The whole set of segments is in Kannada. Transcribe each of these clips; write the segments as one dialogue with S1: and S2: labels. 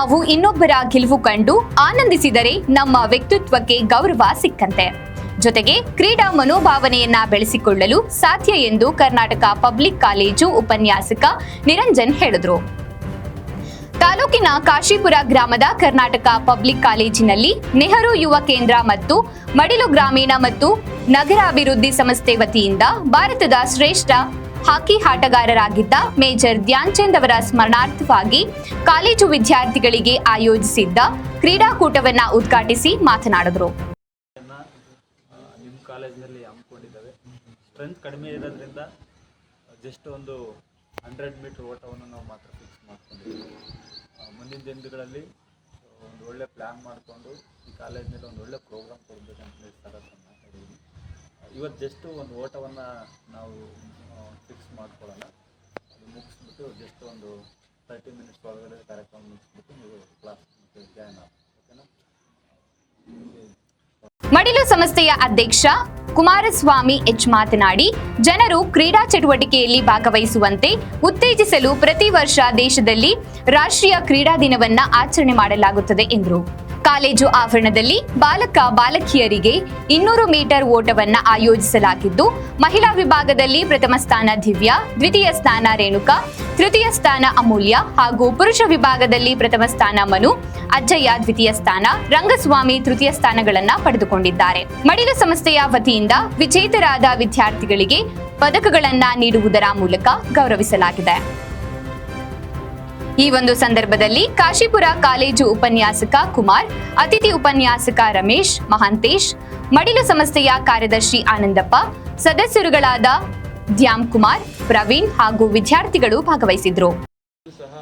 S1: ನಾವು ಇನ್ನೊಬ್ಬರ ಗೆಲುವು ಕಂಡು ಆನಂದಿಸಿದರೆ ನಮ್ಮ ವ್ಯಕ್ತಿತ್ವಕ್ಕೆ ಗೌರವ ಸಿಕ್ಕಂತೆ. ಜೊತೆಗೆ ಕ್ರೀಡಾ ಮನೋಭಾವನೆಯನ್ನ ಬೆಳೆಸಿಕೊಳ್ಳಲು ಸಾಧ್ಯ ಎಂದು ಕರ್ನಾಟಕ ಪಬ್ಲಿಕ್ ಕಾಲೇಜು ಉಪನ್ಯಾಸಕ ನಿರಂಜನ್ ಹೇಳಿದರು. ತಾಲೂಕಿನ ಕಾಶಿಪುರ ಗ್ರಾಮದ ಕರ್ನಾಟಕ ಪಬ್ಲಿಕ್ ಕಾಲೇಜಿನಲ್ಲಿ ನೆಹರು ಯುವ ಕೇಂದ್ರ ಮತ್ತು ಮಡಿಲು ಗ್ರಾಮೀಣ ಮತ್ತು ನಗರಾಭಿವೃದ್ಧಿ ಸಂಸ್ಥೆ ವತಿಯಿಂದ ಭಾರತದ ಶ್ರೇಷ್ಠ ಹಾಕಿ ಆಟಗಾರರಾಗಿದ್ದ ಮೇಜರ್ ಧ್ಯಾನ್ ಚಂದ್ ಅವರ ಸ್ಮರಣಾರ್ಥವಾಗಿ ಕಾಲೇಜು ವಿದ್ಯಾರ್ಥಿಗಳಿಗೆ ಆಯೋಜಿಸಿದ್ದ ಕ್ರೀಡಾಕೂಟವನ್ನು ಉದ್ಘಾಟಿಸಿ ಮಾತನಾಡಿದರು.
S2: ನಿಮ್ಮ ಕಾಲೇಜಿನಲ್ಲಿ ಹಮ್ಮಿಕೊಂಡಿದ್ದೇವೆ. ಸ್ಟ್ರೆಂತ್ ಕಡಿಮೆ ಇರೋದ್ರಿಂದ ಜಸ್ಟ್ ಒಂದು 100 ಮೀಟರ್ ಓಟವನ್ನು ನಾವು ಮಾತ್ರ ಫಿಕ್ಸ್ ಮಾಡ್ಕೊಂಡಿದ್ದೀವಿ. ಮುಂದಿನ ದಿನಗಳಲ್ಲಿ ಒಂದು ಒಳ್ಳೆ ಪ್ಲ್ಯಾನ್ ಮಾಡಿಕೊಂಡು ಈ ಕಾಲೇಜಿನಲ್ಲಿ ಒಂದು ಒಳ್ಳೆ ಪ್ರೋಗ್ರಾಮ್ ಕೊಡಬೇಕಂತ ನಿರ್ಧಾರ ಮಾತಾಡಿದ್ವಿ. ಇವತ್ತು ಜಸ್ಟ್ ಒಂದು ಓಟವನ್ನು ನಾವು ಫಿಕ್ಸ್ ಮಾಡ್ಕೊಳ್ಳೋಣ. ಅದು ಮುಗಿಸ್ಬಿಟ್ಟು ಜಸ್ಟ್ ಒಂದು 30 ಮಿನಿಟ್ಸ್ ಒಳಗಡೆ ಕಾರ್ಯಕ್ರಮ ಮುಗಿಸ್ಬಿಟ್ಟು ನೀವು ಕ್ಲಾಸ್ ಜಾಯ್ನ್ ಆಗಿ, ಓಕೆನಾ?
S1: ಮಡಿಲು ಸಂಸ್ಥೆಯ ಅಧ್ಯಕ್ಷ ಕುಮಾರಸ್ವಾಮಿ ಎಚ್ ಮಾತನಾಡಿ, ಜನರು ಕ್ರೀಡಾ ಚಟುವಟಿಕೆಯಲ್ಲಿ ಭಾಗವಹಿಸುವಂತೆ ಉತ್ತೇಜಿಸಲು ಪ್ರತಿ ವರ್ಷ ದೇಶದಲ್ಲಿ ರಾಷ್ಟ್ರೀಯ ಕ್ರೀಡಾ ದಿನವನ್ನ ಆಚರಣೆ ಮಾಡಲಾಗುತ್ತದೆ ಎಂದರು. ಕಾಲೇಜು ಆವರಣದಲ್ಲಿ ಬಾಲಕ ಬಾಲಕಿಯರಿಗೆ 200 ಮೀಟರ್ ಓಟವನ್ನ ಆಯೋಜಿಸಲಾಗಿದ್ದು, ಮಹಿಳಾ ವಿಭಾಗದಲ್ಲಿ ಪ್ರಥಮ ಸ್ಥಾನ ದಿವ್ಯಾ, ದ್ವಿತೀಯ ಸ್ಥಾನ ರೇಣುಕಾ, ತೃತೀಯ ಸ್ಥಾನ ಅಮೂಲ್ಯ ಹಾಗೂ ಪುರುಷ ವಿಭಾಗದಲ್ಲಿ ಪ್ರಥಮ ಸ್ಥಾನ ಮನು, ಅಜ್ಜಯ್ಯ ದ್ವಿತೀಯ ಸ್ಥಾನ, ರಂಗಸ್ವಾಮಿ ತೃತೀಯ ಸ್ಥಾನಗಳನ್ನ ಪಡೆದುಕೊಂಡಿದ್ದಾರೆ. ಮಡಿಲು ಸಂಸ್ಥೆಯ ವತಿಯಿಂದ ವಿಜೇತರಾದ ವಿದ್ಯಾರ್ಥಿಗಳಿಗೆ ಪದಕಗಳನ್ನ ನೀಡುವುದರ ಮೂಲಕ ಗೌರವಿಸಲಾಗಿದೆ. ಈ ಒಂದು ಸಂದರ್ಭದಲ್ಲಿ ಕಾಶಿಪುರ ಕಾಲೇಜು ಉಪನ್ಯಾಸಕ ಕುಮಾರ್, ಅತಿಥಿ ಉಪನ್ಯಾಸಕ ರಮೇಶ್, ಮಹಾಂತೇಶ್, ಮಡಿಲು ಸಂಸ್ಥೆಯ ಕಾರ್ಯದರ್ಶಿ ಆನಂದಪ್ಪ, ಸದಸ್ಯರುಗಳಾದ ಧ್ಯಾಮ್ ಕುಮಾರ್, ಪ್ರವೀಣ್ ಹಾಗೂ ವಿದ್ಯಾರ್ಥಿಗಳು ಭಾಗವಹಿಸಿದ್ರು.
S3: ಸಹ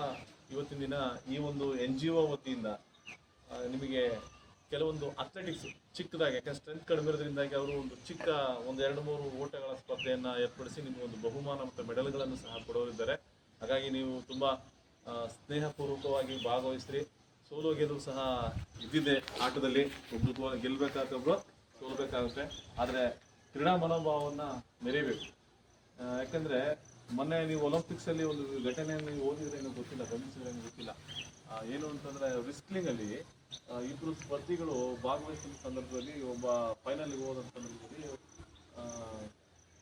S3: ಇವತ್ತಿನ ದಿನ ಈ ಒಂದು NGO ವತಿಯಿಂದ ನಿಮಗೆ ಕೆಲವೊಂದು ಅಥ್ಲೆಟಿಕ್ಸ್ ಚಿಕ್ಕದಾಗಿ, ಯಾಕಂದ್ರೆ ಸ್ಟ್ರೆಂತ್ ಕಡಿಮೆ ಇರೋದ್ರಿಂದಾಗಿ ಅವರು ಒಂದು ಚಿಕ್ಕ 2-3 ಓಟಗಳ ಸ್ಪರ್ಧೆಯನ್ನು ಏರ್ಪಡಿಸಿ ನಿಮಗೆ ಒಂದು ಬಹುಮಾನ ಮತ್ತು ಮೆಡಲ್ಗಳನ್ನು ಸಹ ಕೊಡೋರಿದ್ದಾರೆ. ಹಾಗಾಗಿ ನೀವು ತುಂಬ ಸ್ನೇಹಪೂರ್ವಕವಾಗಿ ಭಾಗವಹಿಸ್ರಿ. ಸೋಲು ಗೆಲುವು ಸಹ ಇದ್ದಿದೆ ಆಟದಲ್ಲಿ. ಒಬ್ಬರು ಗೆಲ್ಲಬೇಕಾದ್ರೆ ಒಬ್ಬರು ಸೋಲ್ಬೇಕಾಗುತ್ತೆ. ಆದರೆ ಕ್ರೀಡಾ ಮನೋಭಾವವನ್ನು ಮೆರೆಯಬೇಕು. ಯಾಕಂದರೆ ಮೊನ್ನೆ ನೀವು ಒಲಿಂಪಿಕ್ಸಲ್ಲಿ ಒಂದು ಘಟನೆಯನ್ನು ನೀವು ಓದಿದ್ರೆ ಏನೋ ಗೊತ್ತಿಲ್ಲ, ಗಮನಿಸಿದ್ರೆ ಏನೋ ಗೊತ್ತಿಲ್ಲ. ಏನು ಅಂತಂದರೆ ರಿಸ್ಲಿಂಗಲ್ಲಿ ಇಬ್ಬರು ಸ್ಪರ್ಧಿಗಳು ಭಾಗವಹಿಸಿದ ಸಂದರ್ಭದಲ್ಲಿ ಒಬ್ಬ ಫೈನಲ್ಗೆ ಹೋದ ಸಂದರ್ಭದಲ್ಲಿ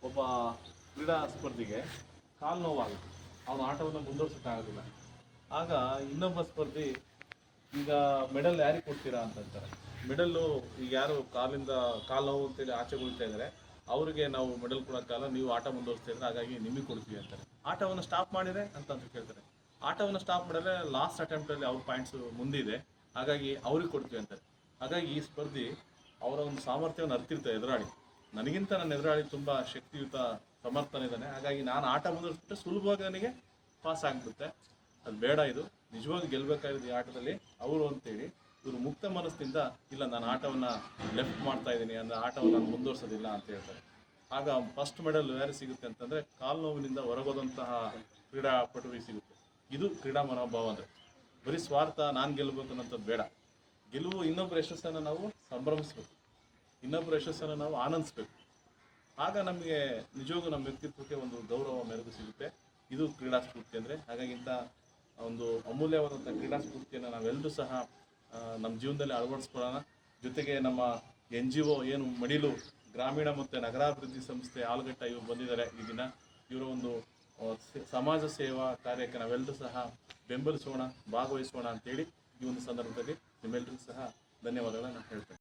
S3: ಒಬ್ಬ ಕ್ರೀಡಾ ಸ್ಪರ್ಧಿಗೆ ಕಾಲು ನೋವಾಗುತ್ತೆ. ಅವನ ಆಟವನ್ನು ಮುಂದುವರ್ಸೋಕ್ಕಾಗೋದಿಲ್ಲ. ಆಗ ಇನ್ನೊಬ್ಬ ಸ್ಪರ್ಧಿ, ಈಗ ಮೆಡಲ್ ಯಾರಿಗೆ ಕೊಡ್ತೀರಾ ಅಂತಂತಾರೆ. ಮೆಡಲ್ಲು ಈಗ ಯಾರು ಕಾಲು ನೋವು ಅಂತೇಳಿ ಆಚೆ ಬೀಳ್ತಾ ಇದ್ದಾರೆ ಅವರಿಗೆ ನಾವು ಮೆಡಲ್ ಕೊಡೋಕ್ಕಲ್ಲ, ನೀವು ಆಟ ಮುಂದುವರಿಸ್ತಾ ಇದ್ರೆ ಹಾಗಾಗಿ ನಿಮಗೆ ಕೊಡ್ತೀವಿ ಅಂತಾರೆ. ಆಟವನ್ನು ಸ್ಟಾಪ್ ಮಾಡಿದ್ರೆ ಅಂತ ಕೇಳ್ತಾರೆ. ಆಟವನ್ನು ಸ್ಟಾಪ್ ಮಾಡಿದ್ರೆ ಲಾಸ್ಟ್ ಅಟೆಂಪ್ಟಲ್ಲಿ ಅವ್ರ ಪಾಯಿಂಟ್ಸು ಮುಂದಿದೆ, ಹಾಗಾಗಿ ಅವ್ರಿಗೆ ಕೊಡ್ತೀವಿ ಅಂತಾರೆ. ಹಾಗಾಗಿ ಈ ಸ್ಪರ್ಧಿ ಅವರ ಒಂದು ಸಾಮರ್ಥ್ಯವನ್ನು ಅರ್ತಿರ್ತಾರೆ ಎದುರಾಳಿ. ನನಗಿಂತ ನನ್ನ ಎದುರಾಳಿ ತುಂಬ ಶಕ್ತಿಯುತ ಸಮರ್ಥನಿದ್ದಾನೆ, ಹಾಗಾಗಿ ನಾನು ಆಟ ಮುಂದುವರಿಸ್ಬಿಟ್ಟು ಸುಲಭವಾಗಿ ನನಗೆ ಪಾಸ್ ಆಗಿಬಿಡುತ್ತೆ. ಅದು ಬೇಡ, ಇದು ನಿಜವಾಗಿ ಗೆಲ್ಲಬೇಕಾಗಿರೋದು ಈ ಆಟದಲ್ಲಿ ಅವರು ಅಂತೇಳಿ ಇವರು ಮುಕ್ತ ಮನಸ್ಸಿನಿಂದ ಇಲ್ಲ, ನಾನು ಆಟವನ್ನು ಲೆಫ್ಟ್ ಮಾಡ್ತಾ ಇದ್ದೀನಿ ಅಂದರೆ ಆಟವನ್ನು ನಾನು ಮುಂದುವರಿಸೋದಿಲ್ಲ ಅಂತ ಹೇಳ್ತಾರೆ. ಆಗ ಫಸ್ಟ್ ಮೆಡಲ್ ಯಾರು ಸಿಗುತ್ತೆ ಅಂತಂದರೆ ಕಾಲು ನೋವಿನಿಂದ ಹೊರಗೋದಂತಹ ಕ್ರೀಡಾಪಟುವಿಗೆ ಸಿಗುತ್ತೆ. ಇದು ಕ್ರೀಡಾ ಮನೋಭಾವ. ಅಂದರೆ ಬರೀ ಸ್ವಾರ್ಥ, ನಾನು ಗೆಲ್ಲಬೇಕು ಅನ್ನೋಂಥದ್ದು ಬೇಡ. ಗೆಲುವು ಇನ್ನೊಬ್ಬರ ಯಶಸ್ಸನ್ನು ನಾವು ಸಂಭ್ರಮಿಸ್ಬೇಕು, ಇನ್ನೊಬ್ಬರ ಯಶಸ್ಸನ್ನು ನಾವು ಆನಂದಿಸ್ಬೇಕು. ಆಗ ನಮಗೆ ನಿಜವಾಗೂ ನಮ್ಮ ವ್ಯಕ್ತಿತ್ವಕ್ಕೆ ಒಂದು ಗೌರವ ಮೆರೆದು ಸಿಗುತ್ತೆ. ಇದು ಕ್ರೀಡಾ ಸ್ಫೂರ್ತಿ ಅಂದರೆ. ಹಾಗಾಗಿ ಇಂಥ ಒಂದು ಅಮೂಲ್ಯವಾದಂಥ ಕ್ರೀಡಾ ಸ್ಫೂರ್ತಿಯನ್ನು ನಾವೆಲ್ಲರೂ ಸಹ ನಮ್ಮ ಜೀವನದಲ್ಲಿ ಅಳವಡಿಸ್ಕೊಳ್ಳೋಣ. ಜೊತೆಗೆ ನಮ್ಮ NGO ಏನು ಮಡಿಲು ಗ್ರಾಮೀಣ ಮತ್ತು ನಗರಾಭಿವೃದ್ಧಿ ಸಂಸ್ಥೆ ಆಲೂಗಟ್ಟ ಇವರು ಬಂದಿದ್ದಾರೆ ಈ ದಿನ. ಇವರ ಒಂದು ಸಮಾಜ ಸೇವಾ ಕಾರ್ಯಕ್ಕೆ ನಾವೆಲ್ಲರೂ ಸಹ ಬೆಂಬಲಿಸೋಣ, ಭಾಗವಹಿಸೋಣ ಅಂತೇಳಿ ಈ ಒಂದು ಸಂದರ್ಭದಲ್ಲಿ ನಿಮ್ಮೆಲ್ಲರಿಗೂ ಸಹ ಧನ್ಯವಾದಗಳನ್ನು ಹೇಳ್ತೇನೆ.